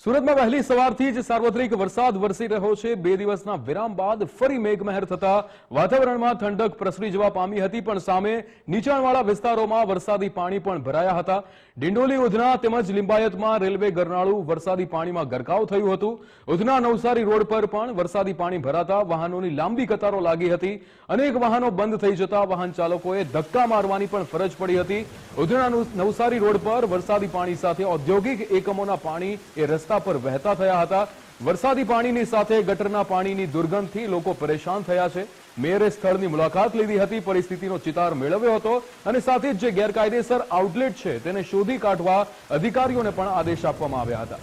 સુરતમાં વહેલી સવારથી જ સાર્વત્રિક વરસાદ વરસી રહ્યો છે। 2 દિવસના વિરામ બાદ ફરી મેઘમહેર થતા વાતાવરણમાં ઠંડક પ્રસરી જવા પામી હતી, પણ સામે નીચાણવાળા વિસ્તારોમાં વરસાદી પાણી પણ ભરાયા હતા। ડિંડોલી, ઉધના તેમજ લિંબાયતમાં રેલવે ગરનાળું વરસાદી પાણીમાં ગરકાવ થયું હતું। ઉધના નવસારી રોડ પર પણ વરસાદી પાણી ભરાતા વાહનોની લાંબી કતારો લાગી હતી। અનેક વાહનો બંધ થઈ જતા વાહન ચાલકોએ ધક્કા મારવાની પણ ફરજ પડી હતી। ઉધના નવસારી રોડ પર વરસાદી પાણી સાથે ઔદ્યોગિક એકમોના પાણી એ રસ્તા પર વહેતા થયા હતા। વરસાદી પાણીની સાથે ગટરના પાણીની દુર્ગંધથી લોકો પરેશાન થયા છે। મેયરે સ્થળની મુલાકાત લીધી હતી, પરિસ્થિતિનો ચિતાર મેળવ્યો હતો અને સાથે જ જે ગેરકાયદેસર આઉટલેટ છે તેને શોધી કાઢવા અધિકારીઓને પણ આદેશ આપવામાં આવ્યા હતા।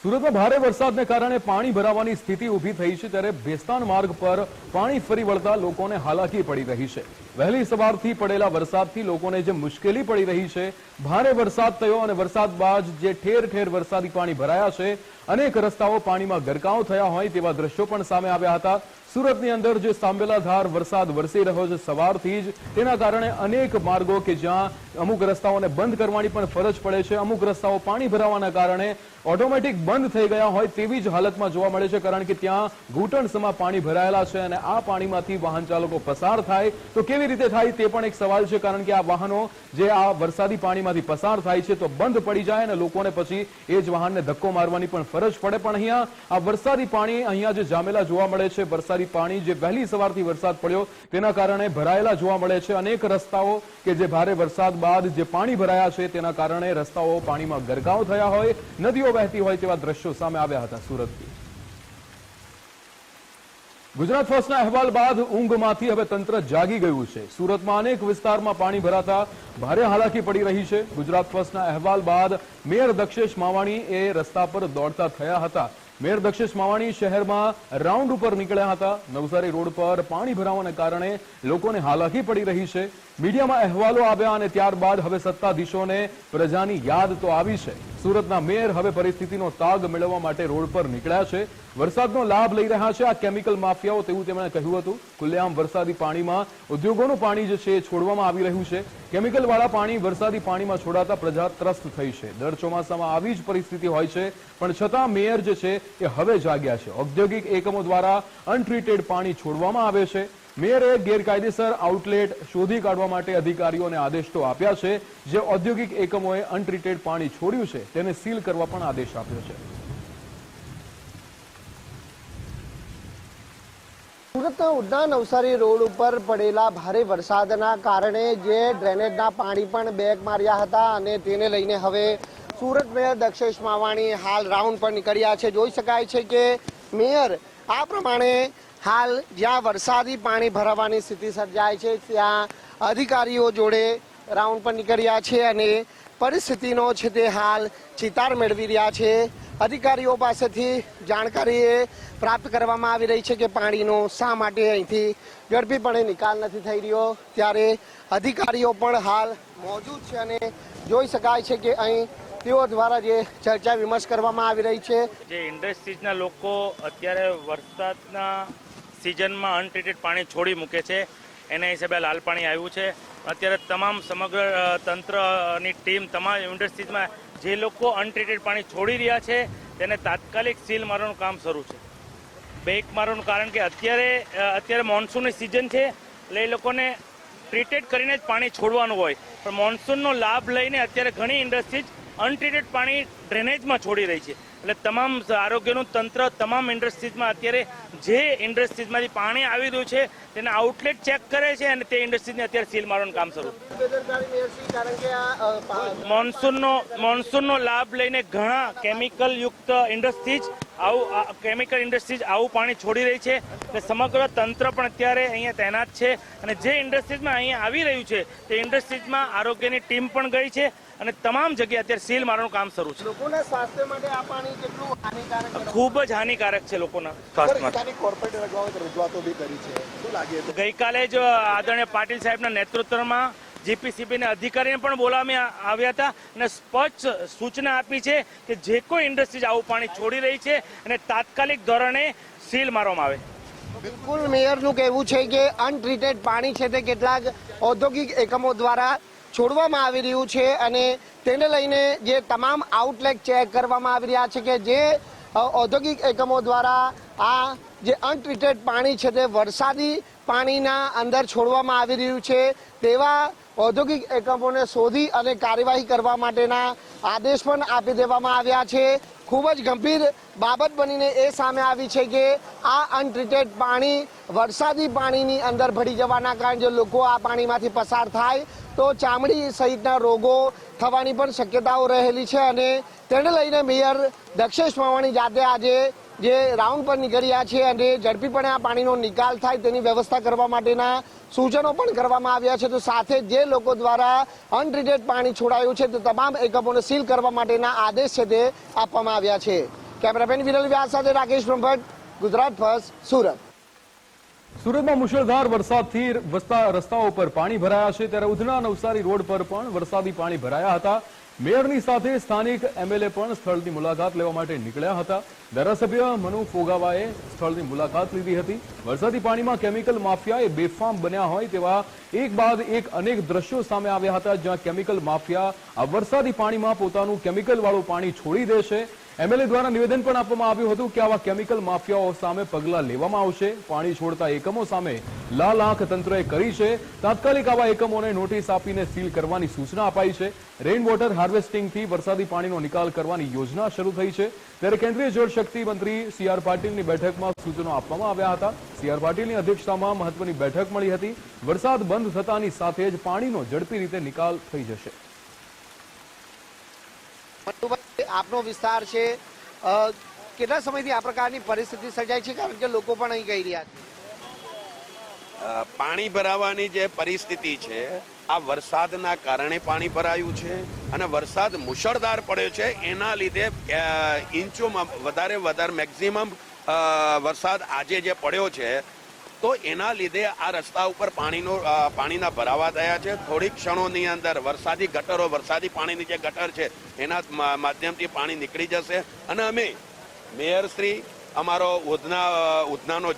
સુરતમાં ભારે વરસાદને કારણે પાણી ભરાવાની સ્થિતિ ઊભી થઈ છે, ત્યારે ભેસ્તાન માર્ગ પર પાણી ફરી વળતા લોકોને હાલાકી પડી રહી છે। વહેલી સવારથી પડેલા વરસાદથી લોકોને જે મુશ્કેલી પડી રહી છે, ભારે વરસાદ થયો અને વરસાદ બાદ જે ઠેર ઠેર વરસાદી પાણી ભરાયા છે, અનેક રસ્તાઓ પાણીમાં ગરકાવ થયા હોય તેવા દ્રશ્યો પણ સામે આવ્યા હતા। સુરતની અંદર જે સાંબેલાધાર વરસાદ વરસી રહ્યો છે સવારથી જ, તેના કારણે અનેક માર્ગો કે જ્યાં અમુક રસ્તાઓને બંધ કરવાની પણ ફરજ પડે છે, અમુક રસ્તાઓ પાણી ભરાવાના કારણે ઓટોમેટિક બંધ થઈ ગયા હોય તેવી જ હાલતમાં જોવા મળે છે, કારણ કે ત્યાં ઘૂંટણસમાં પાણી ભરાયેલા છે અને આ પાણીમાંથી વાહન ચાલકો પસાર થાય તો કેવી રીતે થાય તે પણ એક સવાલ છે, કારણ કે આ વાહનો જે આ વરસાદી પાણીમાંથી પસાર થાય છે તો બંધ પડી જાય અને લોકોને પછી એ જ વાહનને ધક્કો મારવાની પણ ફરજ પડે। પણ અહીંયા આ વરસાદી પાણી અહીંયા જે જામેલા જોવા મળે છે, વરસાદી પાણી જે વહેલી સવારથી વરસાદ પડ્યો તેના કારણે ભરાયેલા જોવા મળે છે। અનેક રસ્તાઓ કે જે ભારે વરસાદ બાદ જે પાણી ભરાયા છે તેના કારણે રસ્તાઓ પાણીમાં ગરકાવ થયા હોય, નદીઓ વહેતી હોય તેવા દ્રશ્યો સામે આવ્યા હતા સુરતથી। ગુજરાત ફર્સ્ટના અહેવાલ બાદ ઊંઘમાંથી હવે તંત્ર જાગી ગયું છે। સુરતમાં અનેક વિસ્તારમાં પાણી ભરાતા ભારે હાલાકી પડી રહી છે। ગુજરાત ફર્સ્ટના અહેવાલ બાદ મેયર દક્ષેશ માવાણી એ રસ્તા પર દોડતા થયા હતા। મેયર દક્ષેશ માવાણી શહેરમાં રાઉન્ડ ઉપર નીકળ્યા હતા। નવસારી રોડ પર પાણી ભરાવાના કારણે લોકોને હાલાકી પડી રહી છે। મીડિયામાં અહેવાલો આવ્યા અને ત્યારબાદ હવે સત્તાધીશોને પ્રજાની યાદ તો આવી છે। સુરતના મેયર હવે પરિસ્થિતિનો તાગ મેળવવા માટે રોડ પર નીકળ્યા છે, વરસાદનો લાભ લઈ રહ્યા છે આ કેમિકલ માફિયાઓ, તેવું તેમણે કહ્યું હતું। ખુલ્લેઆમ વરસાદી પાણીમાં ઉદ્યોગોનું પાણી જે છે છોડવામાં આવી રહ્યું છે। કેમિકલવાળા પાણી વરસાદી પાણીમાં છોડાતા પ્રજા ત્રસ્ત થઈ છે। દર ચોમાસામાં આવી જ પરિસ્થિતિ હોય છે, પણ છતાં મેયર જે છે એ હવે જાગ્યા છે। ઔદ્યોગિક એકમો દ્વારા અનટ્રીટેડ પાણી છોડવામાં આવે છે। મેયરે ગેરકાયદેસર આઉટલેટ શોધી કાઢવા માટે અધિકારીઓને આદેશ તો આપ્યા છે, જે ઔદ્યોગિક એકમોએ અનટ્રીટેડ પાણી છોડ્યું છે તેને સીલ કરવા પણ આદેશ આપ્યો છે। સુરતના ઉધના નવસારી રોડ ઉપર પડેલા ભારે વરસાદના કારણે જે ડ્રેનેજના પાણી પણ બેક માર્યા હતા અને તેને લઈને હવે સુરત મેયર દક્ષેશ માવાણી હાલ રાઉન્ડ પર નીકળ્યા છે। જોઈ શકાય છે કે મેયર આ પ્રમાણે હાલ જ્યાં વરસાદી પાણી ભરાવાની સ્થિતિ સર્જાય છે ત્યાં અધિકારીઓ જોડે રાઉન્ડ પર નીકળ્યા છે અને પરિસ્થિતિનો છે તે હાલ ચિતાર મેળવી રહ્યા છે। અધિકારીઓ પાસેથી જાણકારી પ્રાપ્ત કરવામાં આવી રહી છે કે પાણીનો શા માટે અહીંથી ઝડપીપણે નિકાલ નથી થઈ રહ્યો, ત્યારે અધિકારીઓ પણ હાલ મોજૂદ છે અને જોઈ શકાય છે કે અહીં તેઓ દ્વારા જે ચર્ચા વિમર્શ કરવામાં આવી રહી છે। જે ઇન્ડસ્ટ્રીઝના લોકો અત્યારે વરસાદના સિઝનમાં અનટ્રીટેડ પાણી છોડી મૂકે છે, એના હિસાબે લાલ પાણી આવ્યું છે। અત્યારે તમામ સમગ્ર તંત્રની ટીમ તમામ ઇન્ડસ્ટ્રીઝમાં જે લોકો અનટ્રીટેડ પાણી છોડી રહ્યા છે તેને તાત્કાલિક સીલ મારવાનું કામ શરૂ છે। બેક મારવાનું કારણ કે અત્યારે મોન્સૂનની સિઝન છે એટલે એ લોકોને ટ્રીટેડ કરીને જ પાણી છોડવાનું હોય, પણ મોન્સૂનનો લાભ લઈને અત્યારે ઘણી ઇન્ડસ્ટ્રીઝ અનટ્રીટેડ પાણી ડ્રેનેજમાં છોડી રહી છે। એટલે તમામ આરોગ્યનું તંત્ર તમામ ઇન્ડસ્ટ્રીઝમાં અત્યારે જે ઇન્ડસ્ટ્રીઝમાંથી પાણી આવી રહ્યું છે તેને આઉટલેટ ચેક કરે છે અને તે ઇન્ડસ્ટ્રીઝને અત્યારે સીલ મારવાનું કામ શરૂ છે। મોન્સૂનનો લાભ લઈને ઘણા કેમિકલ યુક્ત ઇન્ડસ્ટ્રીઝ આવું પાણી છોડી રહી છે, એટલે સમગ્ર તંત્ર પણ અત્યારે અહીંયા તૈનાત છે અને જે ઇન્ડસ્ટ્રીઝમાં અહીંયા આવી રહ્યું છે તે ઇન્ડસ્ટ્રીઝમાં આરોગ્યની ટીમ પણ ગઈ છે અને તમામ જગ્યાએ અત્યારે સીલ મારવાનું કામ શરૂ છે। લોકોના સ્વાસ્થ્ય માટે આ પાણી કેટલું હાનિકારક છે? ખૂબ જ હાનિકારક છે લોકોના સ્વાસ્થ્ય માટે। કોર્પોરેટ રજૂઆતો બી કરી છે, શું લાગે? ગઈકાલે જ આદરણીય પાટીલ સાહેબના નેતૃત્વમાં જીપીસીબીના અધિકારીને પણ બોલાવવામાં આવ્યા હતા અને સ્પષ્ટ સૂચના આપી છે કે જે કોઈ ઇન્ડસ્ટ્રીઝ આવું પાણી છોડી રહી છે અને તાત્કાલિક ધોરણે સીલ મારવામાં આવે। બિલકુલ મેયરનું કહેવું છે કે અનટ્રીટેડ પાણી છે તે કેટલાક ઔદ્યોગિક એકમો દ્વારા છોડવામાં આવી રહ્યું છે અને તેને લઈને જે તમામ આઉટલેટ ચેક કરવામાં આવી રહ્યા છે કે જે ઔદ્યોગિક એકમો દ્વારા આ જે અનટ્રીટેડ પાણી છે તે વરસાદી પાણીના અંદર છોડવામાં આવી રહ્યું છે તેવા ઔદ્યોગિક એકમોને શોધી અને કાર્યવાહી કરવા માટેના આદેશ પણ આપી દેવામાં આવ્યા છે. ખૂબ જ ગંભીર બાબત બનીને એ સામે આવી છે કે આ અનટ્રીટેડ પાણી વરસાદી પાણીની અંદર ભળી જવાના કારણે જો લોકો આ પાણીમાંથી પસાર થાય તો ચામડી સહિતના રોગો થવાની પણ શક્યતાઓ રહેલી છે અને તેને લઈને મેયર દક્ષેશ માવાણી જાતે આજે જે રાઉન્ડ પર નીકળ્યા છે અને ઝડપીપણે આ પાણીનો નિકાલ થાય તેની વ્યવસ્થા કરવા માટેના સૂચનો પણ કરવામાં આવ્યા છે. તો સાથે જે લોકો દ્વારા અનટ્રીટેડ પાણી છોડાયું છે તે તમામ એકમોને સીલ કરવા માટેના આદેશ છે તે આપવામાં આવ્યા છે. કેમેરામેન વિરલ વ્યાસ સાથે રાકેશ બ્રહ્મભટ્ટ, ગુજરાત ફર્સ્ટ, સુરત. સુરતમાં મુશળધાર વરસાદથી રસ્તાઓ પર પાણી ભરાયા છે ત્યારે ઉધના નવસારી રોડ પર પણ વરસાદી પાણી ભરાયા હતા. મેયરની સાથે સ્થાનિક એમએલએ પણ સ્થળની મુલાકાત લેવા માટે નીકળ્યા હતા. ધારાસભ્ય મનુ ફોગાવાએ સ્થળની મુલાકાત લીધી હતી. વરસાદી પાણીમાં કેમિકલ માફિયાએ બેફામ બન્યા હોય તેવા એક બાદ એક અનેક દ્રશ્યો સામે આવ્યા હતા જ્યાં કેમિકલ માફિયા આ વરસાદી પાણીમાં પોતાનું કેમિકલ વાળું પાણી છોડી દેશે. એમએલએ દ્વારા નિવેદન પણ આપવામાં આવ્યું હતું કે આવા કેમિકલ માફિયાઓ સામે પગલાં લેવામાં આવશે. પાણી છોડતા એકમો સામે લાલ આંખ તંત્રએ કરી છે. તાત્કાલિક આવા એકમોને નોટિસ આપીને સીલ કરવાની સૂચના અપાઈ છે. રેઇન વોટર હાર્વેસ્ટિંગથી વરસાદી પાણીનો નિકાલ કરવાની યોજના શરૂ થઈ છે. ત્યારે કેન્દ્રીય જળશક્તિ મંત્રી સી.આર. પાટીલની બેઠકમાં સૂચનો આપવામાં આવ્યા હતા. સી.આર. પાટીલની અધ્યક્ષતામાં મહત્વની બેઠક મળી હતી. વરસાદ બંધ થતાની સાથે જ પાણીનો ઝડપી રીતે નિકાલ થઈ જશે. આપનો વિસ્તાર છે, કેટલા સમયથી આ પ્રકારની પરિસ્થિતિ સર્જાય છે? કારણ કે લોકો પણ અહીં કહી રહ્યા છે પાણી ભરાવાની જે પરિસ્થિતિ છે આ વરસાદના કારણે પાણી ભરાયું છે અને વરસાદ મુશળધાર પડ્યો છે. એના લીધે ઇંચોમાં વધારે મેક્સિમમ વરસાદ આજે જે પડ્યો છે તો એના લીધે આ રસ્તા ઉપર પાણીના ભરાવા થયા છે. થોડીક ક્ષણોની અંદર વરસાદી ગટરો, વરસાદી પાણીની જે ગટર છે એના માધ્યમથી પાણી નીકળી જશે અને અમે મેયરશ્રી, અમારો ઉધનાનો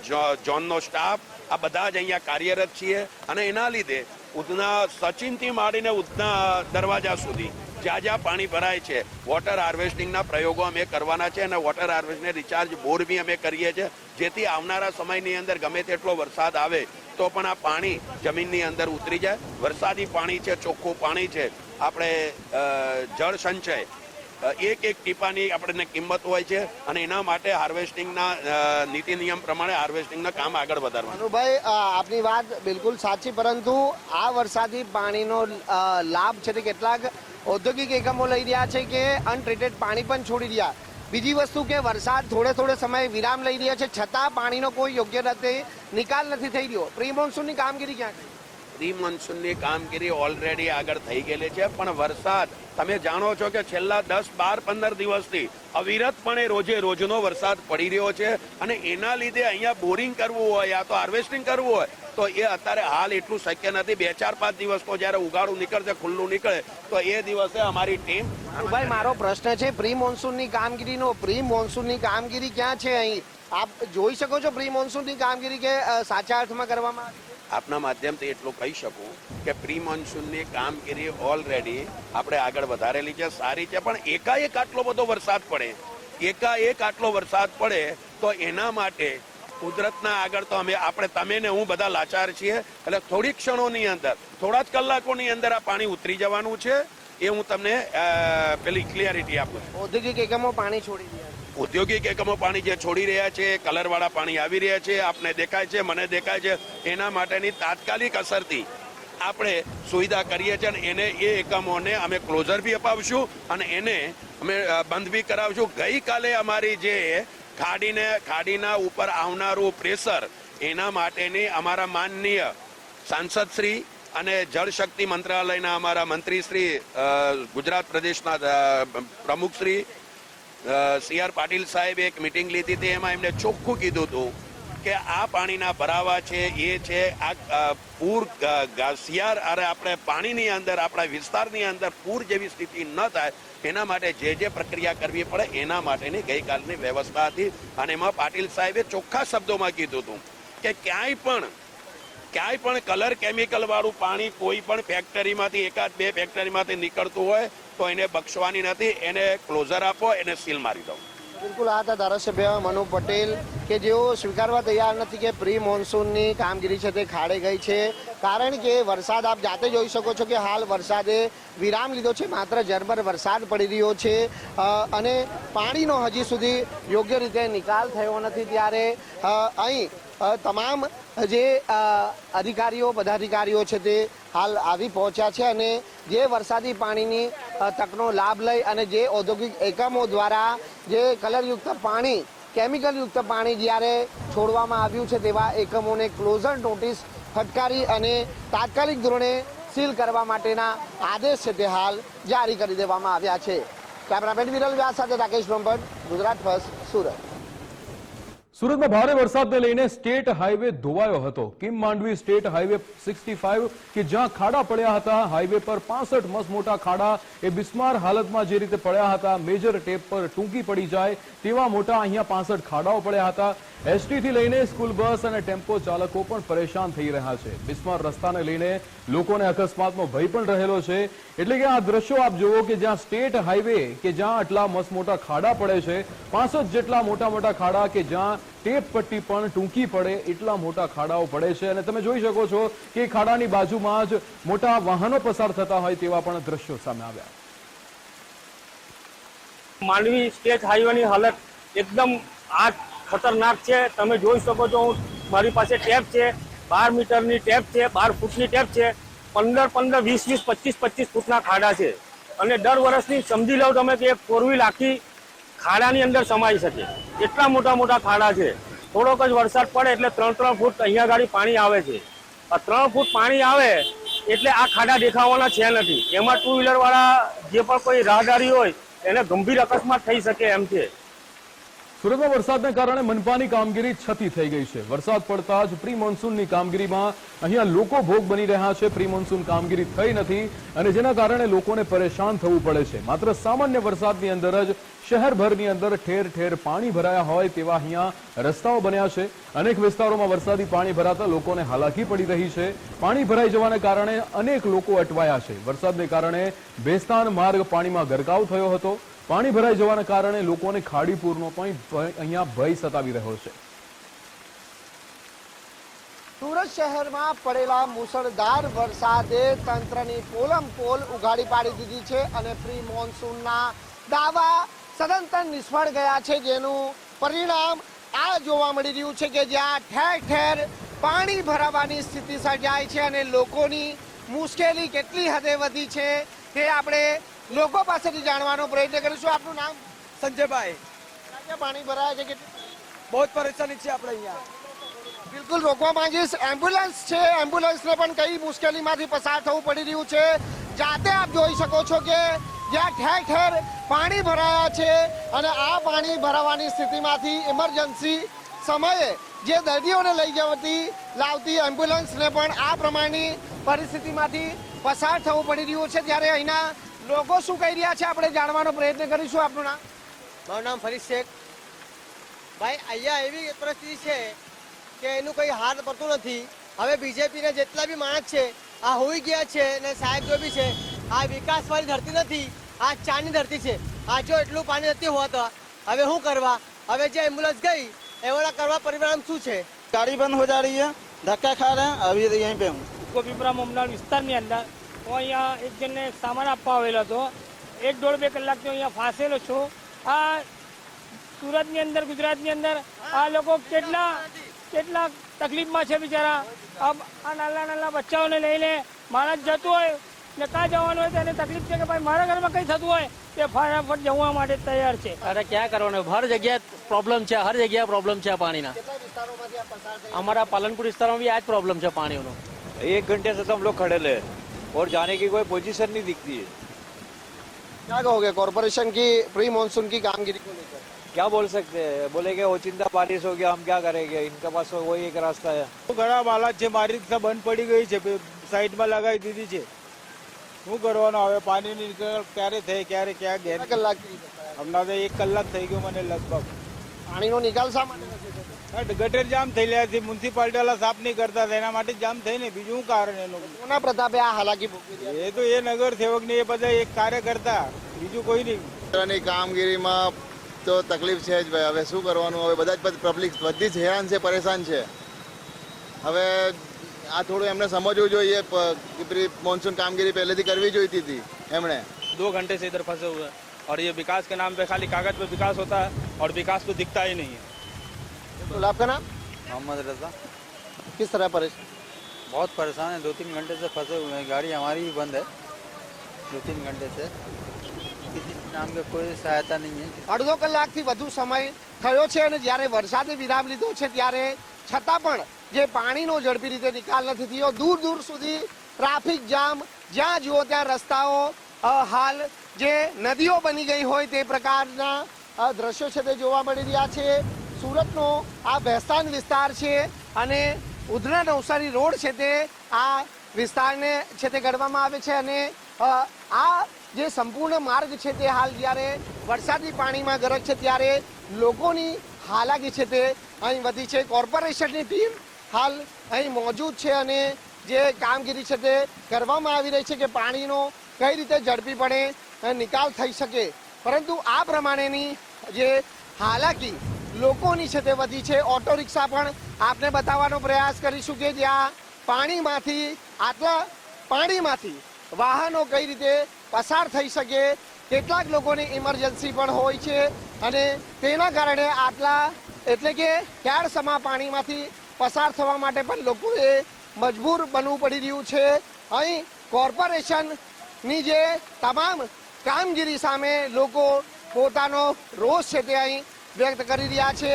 ઝોનનો સ્ટાફ આ બધા જ અહીંયા કાર્યરત છીએ અને એના લીધે ઉધના સચિનથી માંડીને ઉધના દરવાજા સુધી જ્યાં જ્યાં પાણી ભરાય છે વોટર હાર્વેસ્ટિંગના પ્રયોગો અમે કરવાના છે અને વોટર હાર્વેસ્ટને રિચાર્જ બોર બી અમે કરીએ છીએ જેથી આવનારા સમયની અંદર ગમે તેટલો વરસાદ આવે તો પણ આ પાણી જમીનની અંદર ઉતરી જાય. વરસાદી પાણી છે, ચોખ્ખું પાણી છે. આપણે જળ સંચય એક ટીપાની આપણને કિંમત હોય છે અને એના માટે હાર્વેસ્ટિંગના નીતિ નિયમ પ્રમાણે હાર્વેસ્ટિંગના કામ આગળ વધારવાનું. મનુભાઈ, આપની વાત બિલકુલ સાચી, પરંતુ આ વરસાદી પાણીનો લાભ છે તે કેટલાક ઔદ્યોગિક એકમો લઈ રહ્યા છે કે અનટ્રીટેડ પાણી પણ છોડી રહ્યા. બીજી વસ્તુ કે વરસાદ થોડે સમય વિરામ લઈ રહ્યા છે છતાં પાણીનો કોઈ યોગ્ય રીતે નિકાલ નથી થઈ રહ્યો. પ્રી મોન્સૂનની કામગીરી ક્યાં ગઈ? પ્રી મોન્સૂનની કામગીરી ઓલરેડી આગળ થઈ ગયેલી છે પણ વરસાદ તમે જાણો છો કે છેલ્લા 10, 12, 15 દિવસથી અવિરતપણે રોજનો વરસાદ પડી રહ્યો છે અને એના લીધે અહીંયા બોરિંગ કરવું હોય યા તો હાર્વેસ્ટિંગ કરવું હોય તો એ અત્યારે હાલ એટલું શક્ય નથી. 2, 4, 5 દિવસનો જ્યારે ઉગાડું નીકળશે, ખુલ્લું નીકળે તો એ દિવસે અમારી ટીમ. ભાઈ, મારો પ્રશ્ન છે પ્રી મોન્સૂનની કામગીરી ક્યાં છે? અહીં આપ જોઈ શકો છો પ્રી મોન્સૂનની કામગીરી કે સાચા અર્થમાં કરવામાં આવી? આપના માધ્યમથી એટલું કહી શકું કે પ્રી મોન્સૂનની કામગીરી ઓલરેડી આપણે આગળ વધારેલી છે, સારી છે. પણ એકાએક આટલો બધો વરસાદ પડે તો એના માટે કુદરતના આગળ તો તમે ને હું બધા લાચાર છીએ. એટલે થોડીક ક્ષણોની અંદર, થોડા જ કલાકોની અંદર આ પાણી ઉતરી જવાનું છે. એ હું તમને પેલી ક્લિયરિટી આપું છું. ઔદ્યોગિક એકમો પાણી છોડી રહ્યા છે. ઔદ્યોગિક એકમો પાણી જે છોડી રહ્યા છે, કલરવાળા પાણી આવી રહ્યા છે, આપને દેખાય છે, મને દેખાય છે. એના માટેની તાત્કાલિક અસરથી આપણે સુવિધા કરીએ છીએ અને એને એ એકમોને અમે ક્લોઝર બી અપાવશું અને એને અમે બંધ બી કરાવશું. ગઈકાલે અમારી જે ખાડીના ઉપર આવનારું પ્રેશર એના માટેની અમારા માનનીય સાંસદશ્રી અને જળશક્તિ મંત્રાલયના અમારા મંત્રીશ્રી, ગુજરાત પ્રદેશના પ્રમુખશ્રી સી.આર. પાટીલ સાહેબે એક મિટિંગ લીધી હતી. એમાં એમને ચોખ્ખું કીધું હતું કે આ પાણીના ભરાવા છે એ છે આ પૂર આપણે પાણીની અંદર, આપણા વિસ્તારની અંદર પૂર જેવી સ્થિતિ ન થાય એના માટે જે પ્રક્રિયા કરવી પડે એના માટેની ગઈકાલની વ્યવસ્થા હતી અને એમાં પાટીલ સાહેબે ચોખ્ખા શબ્દોમાં કીધું હતું કે ક્યાંય પણ ક્યાંય પણ કલર કેમિકલ વાળું પાણી કોઈ પણ ફેક્ટરીમાંથી એકાદ બે ફેક્ટરીમાંથી નીકળતું હોય તો એને બક્ષવાની નથી, એને ક્લોઝર આપો, એને સીલ મારી દો. બિલકુલ આ હતા ધારાસભ્ય મનુ પટેલ કે જેઓ સ્વીકારવા તૈયાર નથી કે પ્રી મોન્સૂનની કામગીરી છે તે ખાડે ગઈ છે, કારણ કે વરસાદ આપ જાતે જોઈ શકો છો કે હાલ વરસાદે વિરામ લીધો છે, માત્ર ઝરમર વરસાદ પડી રહ્યો છે અને પાણીનો હજી સુધી યોગ્ય રીતે નિકાલ થયો નથી. ત્યારે અહીં તમામ જે અધિકારીઓ પદાધિકારીઓ છે તે હાલ આવી પહોંચ્યા છે અને જે વરસાદી પાણીની તકનો લાભ લઈ અને જે ઔદ્યોગિક એકમો દ્વારા જે કલરયુક્ત પાણી કેમિકલયુક્ત પાણી જ્યારે છોડવામાં આવ્યું છે તેવા એકમોને ક્લોઝર નોટિસ ફટકારી અને તાત્કાલિક ધોરણે સીલ કરવા માટેના આદેશ છે તે હાલ જારી કરી દેવામાં આવ્યા છે. કેમેરામેન વિરલ વ્યાસ સાથે રાકેશ બ્રહ્મભટ્ટ, ગુજરાત ફર્સ્ટ, સુરત. સુરતમાં ભારે વરસાદને લઈને સ્ટેટ હાઈવે ધોવાયો હતો. કિમ માંડવી સ્ટેટ હાઈવે 65 કે જ્યાં ખાડા પડ્યા હતા, હાઈવે પર 65 મસ્ત મોટા ખાડા એ બિસ્માર હાલતમાં જે રીતે પડ્યા હતા, મેજર ટેપ પર ટૂંકી પડી જાય તેવા મોટા અહીંયા 65 ખાડાઓ પડ્યા હતા. એસટી થી લઈને સ્કૂલ બસ અને ટેમ્પો ચાલકો પણ પરેશાન થઈ રહ્યા છે. બિસ્માર રસ્તાને લઈને લોકોને અકસ્માતનો ભય પણ રહેલો છે. એટલે કે આ દ્રશ્યો આપ જુઓ કે જ્યાં સ્ટેટ હાઈવે કે જ્યાં આટલા મસ્ત મોટા ખાડા પડે છે, 65 જેટલા મોટા મોટા ખાડા કે જ્યાં ટેપ પટ્ટી પણ ટૂંકી પડે એટલા મોટા ખાડાઓ પડે છે અને તમે જોઈ શકો છો કે ખાડાની બાજુમાં જ મોટા વાહનો પસાર થતા હોય તેવા પણ દ્રશ્યો સામે આવ્યા. માંડવી સ્ટેટ હાઈવેની હાલત એકદમ ખતરનાક છે. તમે જોઈ શકો છો, મારી પાસે ટેપ છે, 12 મીટરની ટેપ છે, 12 ફૂટની ટેપ છે, 15, 20, 25 ફૂટના ખાડા છે અને દર વર્ષની સમજી લો તમે કે એક ફોર વ્હીલ આખી ખાડાની અંદર સમાઈ શકે એટલા મોટા મોટા ખાડા છે. થોડોક જ વરસાદ પડે એટલે 3 ફૂટ અહીંયા ગાડી પાણી આવે છે. આ 3 ફૂટ પાણી આવે એટલે આ ખાડા દેખાવાના છે નથી. એમાં ટુ વ્હીલર વાળા જે પણ કોઈ રાહદારી હોય એને ગંભીર અકસ્માત થઈ શકે એમ છે. સુરતમાં વરસાદને કારણે મનપાની કામગીરી છતી થઈ ગઈ છે. વરસાદ પડતા જ પ્રી મોન્સૂનની કામગીરીમાં અહીંયા લોકો ભોગ બની રહ્યા છે. પ્રી મોન્સૂન કામગીરી થઈ નથી અને જેના કારણે લોકોને પરેશાન થવું પડે છે. માત્ર સામાન્ય વરસાદની અંદર જ શહેરભરની અંદર ઠેર ઠેર પાણી ભરાયા હોય તેવા અહીંયા રસ્તાઓ બન્યા છે. અનેક વિસ્તારોમાં વરસાદી પાણી ભરાતા લોકોને હાલાકી પડી રહી છે. પાણી ભરાઈ જવાને કારણે અનેક લોકો અટવાયા છે. વરસાદને કારણે બેસ્તાન માર્ગ પાણીમાં ગરકાવ થયો હતો. પાણી ભરાઈ જવાના કારણે લોકોને ખાડીપુરનો પણ અહીંયા ભય સતાવી રહ્યો છે. સુરત શહેરમાં પડેલા મુસળધાર વરસાદે તંત્રની પોલમપોલ ઉઘાડી પાડી દીધી છે અને પ્રી મોન્સૂનના દાવા સદંતર નિષ્ફળ ગયા છે, જેનું પરિણામ આ જોવા મળી રહ્યું છે કે જ્યાં ઠેર ઠેર પાણી ભરાવાની સ્થિતિ સર્જાય છે અને લોકોની મુશ્કેલી કેટલી હદે વધી છે તે આપણે લોકો પાસેથી જાણવાનો પ્રયત્ન કરીશું. આપનું નામ? સંજયભાઈ. પાણી ભરાય છે કે બહુ જ પરેશાની છે આપણે અહીંયા. બિલકુલ રોકવા માંગીશ. એમ્બ્યુલન્સ છે, એમ્બ્યુલન્સને પણ કઈ મુશ્કેલીમાંથી પસાર થવું પડી રહ્યું છે. જાતે આપ જોઈ શકો છો કે જ્યાં ઠેર ઠેર પાણી ભરાયા છે અને આ પાણી ભરાવાની સ્થિતિમાંથી ઇમરજન્સી સમયે જે દર્દીઓને લઈ જતી લાવતી એમ્બ્યુલન્સને પણ આ પ્રમાણની પરિસ્થિતિમાંથી પસાર થવું પડી રહ્યું છે. ત્યારે અહીંના લોકો શું કહી રહ્યા છે આપણે જાણવાનો પ્રયત્ન કરીશું. આપનું નામ? મારું નામ ફરીદ શેખ. ભાઈ અહીંયા એવી પરિસ્થિતિ છે કે એનું કંઈ હાથ પડતું નથી. હવે બીજેપીના જેટલા બી માણસ છે આ હોઈ ગયા છે અને સાહેબ જો બી છે, આ વિકાસવાળી ધરતી નથી, આ ચાની ધરતી છે. આ જો એટલું પાણી નથી હોતા હવે શું કરવા? હવે જે એમ્બ્યુલન્સ ગઈ એવાના કરવા પરિણામ શું છે? गाड़ी बंद हो जा रही है, धक्का खा रहे हैं. अभी यहीं पे हूँ. ગોપીપુરા મમનાળ વિસ્તારની અંદર હું અહીંયા એક જણને સામાન આપવા આવેલો હતો. 1-1.5-2 કલાકથી અહીંયા ફાંસેલો છું. આ સુરતની અંદર, ગુજરાતની અંદર આ લોકો કેટલા તકલીફમાં છે બિચારા. આ નાના બચ્ચાઓને લઈને માણસ જતું હોય ને કાં જવાનું હોય તો એને તકલીફ છે કે ભાઈ મારા ઘરમાં કંઈ થતું હોય તે ફટાફટ જવા માટે તૈયાર છે. અરે ક્યાં કરવાનું, હર જગ્યાએ પ્રોબ્લેમ છે, હર જગ્યાએ પ્રોબ્લેમ છે પાણીના. हमारा पालनपुर विस्तार में भी आज प्रॉब्लम है पानी नो. 1 घंटे से तो हम लोग खड़े रहे और जाने की कोई पोजीशन नहीं दिखती है. क्या कहोगे कॉर्पोरेशन की प्री मानसून की कामगिरी को लेकर? क्या बोल सकते हैं, बोलेंगे ओचिंता बारिश हो गया हम क्या करेंगे, इनके पास वही एक रास्ता है. ખરાબ હાલત છે. મારી રિક્ષા બંધ પડી ગઈ છે, સાઈડમાં લગાવી દીધી છે. શું કરવાનું હવે? પાણીની ક્યારે થઈ ક્યારે ક્યાં ગયા. કલાક હમણાં તો 1 કલાક થઈ ગયો મને લગભગ. પાણીનો નિકાલ શા માટે નથી થતો? ગટર જામ થઈ રહ્યા છે, મ્યુનિસિપાલિટી વાળા સાફ નહીં કરતા, એના માટે જામ થઈ ને બીજું શું કારણ એનું? કોના પ્રતાપે આ હાલાકી ભોગવી રહ્યા છે? એ તો એ નગર સેવક ને એ બધા એક કાર્ય કરતા, બીજું કોઈ નહીં. ની કામગીરીમાં તો તકલીફ છે જ ભાઈ. હવે શું કરવાનું? હવે બધા જ પબ્લિક બધી જ હેરાન છે, પરેશાન છે. હવે આ થોડું એમને સમજવું જોઈએ કે મોનसून કામગીરી પહેલેથી કરવી જોઈતી હતી એમણે. 2 घंटे से इधर फंसे हुए हैं और ये विकास के नाम पे खाली कागज पे विकास होता है और विकास तो दिखता ही नहीं है। तो आपका नाम? मोहम्मद रजा। किस तरह परेशान? बहुत परेशान है, 2-3 घंटे से फंसे हुए हैं, गाड़ी हमारी भी बंद है 2-3 घंटे से, किसी नाम के कोई सहायता नहीं है। અડધો કલાકથી વધુ સમય થયો છે અને જ્યારે વરસાદે વિરામ લીધો છે ત્યારે છતાં પણ જે પાણીનો ઝડપી રીતે નિકાલ નથી થયો. દૂર દૂર સુધી ટ્રાફિક જામ, જ્યાં જુઓ ત્યાં રસ્તાઓ હાલ જે નદીઓ બની ગઈ હોય તે પ્રકારના દ્રશ્યો છે તે જોવા મળી રહ્યા છે. સુરતનો આ ભેસ્તાન વિસ્તાર છે અને ઉધના નવસારી રોડ છે તે આ વિસ્તારને છે તે ગણવામાં આવે છે અને આ જે સંપૂર્ણ માર્ગ છે તે હાલ જ્યારે વરસાદી પાણીમાં ગરક છે ત્યારે લોકોની હાલાકી છે તે અહીં વધી છે. કોર્પોરેશનની ટીમ હાલ અહીં મોજૂદ છે અને જે કામગીરી છે તે કરવામાં આવી રહી છે કે પાણીનો કઈ રીતે ઝડપીપણે નિકાલ થઈ શકે. પરંતુ આ પ્રમાણેની જે હાલાકી લોકોની છે તે વધી છે. ઓટો રિક્ષા પણ આપને બતાવવાનો પ્રયાસ કરીશું કે જ્યાં આટલા પાણીમાંથી વાહનો કઈ રીતે પસાર થઈ શકે. કેટલાક લોકોની ઇમરજન્સી પણ હોય છે અને તેના કારણે આટલા એટલે કે ક્યારસમા પાણીમાંથી પસાર થવા માટે પણ લોકોએ મજબૂર બનવું પડી રહ્યું છે. અહીં કોર્પોરેશનની જે તમામ કામગીરી સામે લોકો પોતાનો રોષ છે તે અહીં વ્યક્ત કરી રહ્યા છે.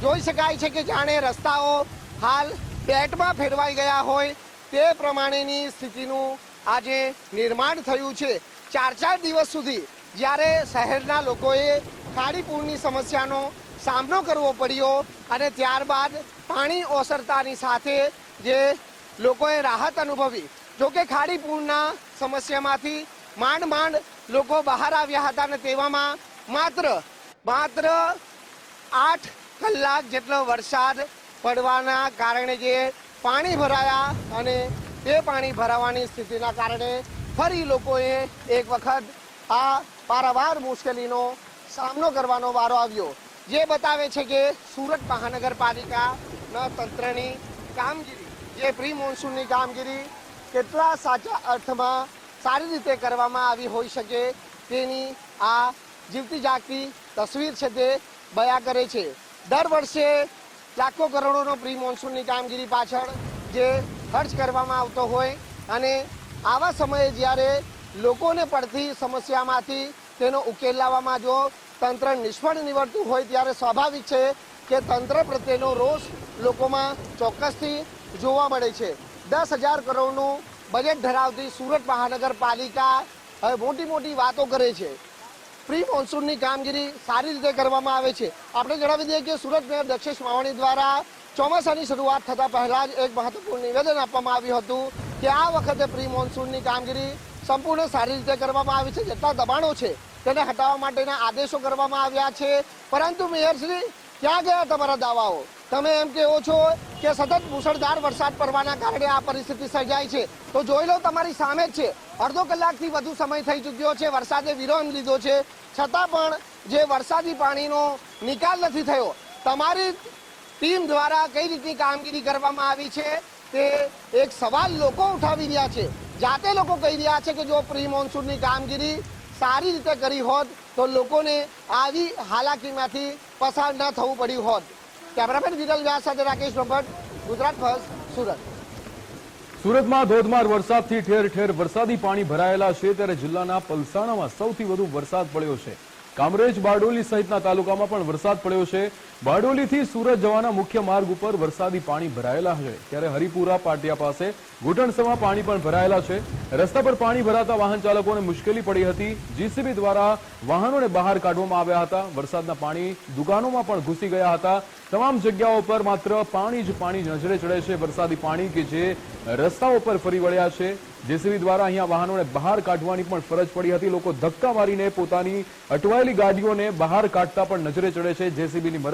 જોઈ શકાય છે કે જાણે રસ્તાઓ હાલ પેટમાં ફેરવાઈ ગયા હોય તે પ્રમાણેની સ્થિતિનું આજે નિર્માણ થયું છે. 4 દિવસ સુધી જ્યારે શહેરના લોકોએ ખાડી પૂરની સમસ્યાનો સામનો કરવો પડ્યો અને ત્યારબાદ પાણી ઓસરતાની સાથે જે લોકોએ રાહત અનુભવી. જોકે ખાડી પૂરના સમસ્યામાંથી માંડ લોકો બહાર આવ્યા હતા અને તેવામાં માત્ર 8 કલાક જેટલો વરસાદ પડવાના કારણે જે પાણી ભરાયા અને તે પાણી ભરાવાની સ્થિતિના કારણે ફરી લોકોએ એક વખત આ પારાવાર મુશ્કેલીનો સામનો કરવાનો વારો આવ્યો. જે બતાવે છે કે સુરત મહાનગરપાલિકાના તંત્રની કામગીરી, જે પ્રી મોન્સૂનની કામગીરી કેટલા સાચા અર્થમાં સારી રીતે કરવામાં આવી હોઈ શકે તેની આ જીવતી જાગતી તસવીર છે તે બયા કરે છે. દર વર્ષે લાખો કરોડોનો પ્રી મોન્સૂનની કામગીરી પાછળ જે ખર્ચ કરવામાં આવતો હોય અને આવા સમયે જ્યારે લોકોને પડતી સમસ્યામાંથી તેનો ઉકેલ લાવવામાં જો તંત્ર નિષ્ફળ નીવડતું હોય ત્યારે સ્વાભાવિક છે કે તંત્ર પ્રત્યેનો રોષ લોકોમાં ચોક્કસથી જોવા મળે છે. 10,000 કરોડનું બજેટ ધરાવતી સુરત મહાનગરપાલિકા હવે મોટી વાતો કરે છે. પ્રી મોન્સૂનની કામગીરી સારી રીતે કરવામાં આવે છે. આપણે જણાવી દઈએ કે સુરત મેયર દક્ષેશ માવાણી દ્વારા ચોમાસાની શરૂઆત થતા પહેલા જ એક મહત્વપૂર્ણ નિવેદન આપવામાં આવ્યું હતું કે આ વખતે પ્રી મોન્સૂનની કામગીરી સંપૂર્ણ સારી રીતે કરવામાં આવી છે. જેટલા દબાણો છે તેને હટાવવા માટેના આદેશો કરવામાં આવ્યા છે. પરંતુ મેયરશ્રી, ક્યાં ગયા તમારા દાવાઓ? તમે એમ કહો છો કે સતત મુશળધાર વરસાદ પડવાના કારણે આ પરિસ્થિતિ સર્જાય છે. તો જોઈ લો, તમારી સામે જ છે. અડધો કલાકથી વધુ સમય થઈ ચૂક્યો છે, વરસાદે વિરામ લીધો છે, છતાં પણ જે વરસાદી પાણીનો નિકાલ નથી થયો. તમારી ટીમ દ્વારા કઈ રીતની કામગીરી કરવામાં આવી છે તે એક સવાલ લોકો ઉઠાવી રહ્યા છે. જાતે લોકો કહી રહ્યા છે કે જો પ્રી મોન્સૂનની કામગીરી સારી રીતે કરી હોત તો લોકોને આવી હાલાકીમાંથી પસાર ન થવું પડ્યું હોત. કેમેરામેન વિરલ વ્યાસ સાથે રાકેશ ભટ્ટ, ગુજરાત ફર્સ્ટ, સુરત. સુરતમાં ધોધમાર વરસાદથી ઠેર ઠેર વરસાદી પાણી ભરાયેલા છે ત્યારે જિલ્લાના પલસાણામાં સૌથી વધુ વરસાદ પડ્યો છે. કામરેજ, બારડોલી સહિતના તાલુકામાં પણ વરસાદ પડ્યો છે. બારડોલીથી સુરત જવાના મુખ્ય માર્ગ ઉપર વરસાદી પાણી ભરાયેલા છે ત્યારે હરિપુરા પાટિયા પાસે ઘૂંટણસમાં પાણી પણ ભરાયેલા છે. રસ્તા પર પાણી ભરાતા વાહન ચાલકોને મુશ્કેલી પડી હતી. જીસીબી દ્વારા વાહનોને બહાર કાઢવામાં આવ્યા હતા. વરસાદના પાણી દુકાનોમાં પણ ઘૂસી ગયા હતા. તમામ જગ્યાઓ પર માત્ર પાણી જ પાણી નજરે ચડે છે. વરસાદી પાણી કે જે રસ્તાઓ પર ફરી વળ્યા છે. જેસીબી દ્વારા અહીંયા વાહનોને બહાર કાઢવાની પણ ફરજ પડી હતી. લોકો ધક્કા મારીને પોતાની અટવાયેલી ગાડીઓને બહાર કાઢતા પણ નજરે ચડે છે. જેસીબીની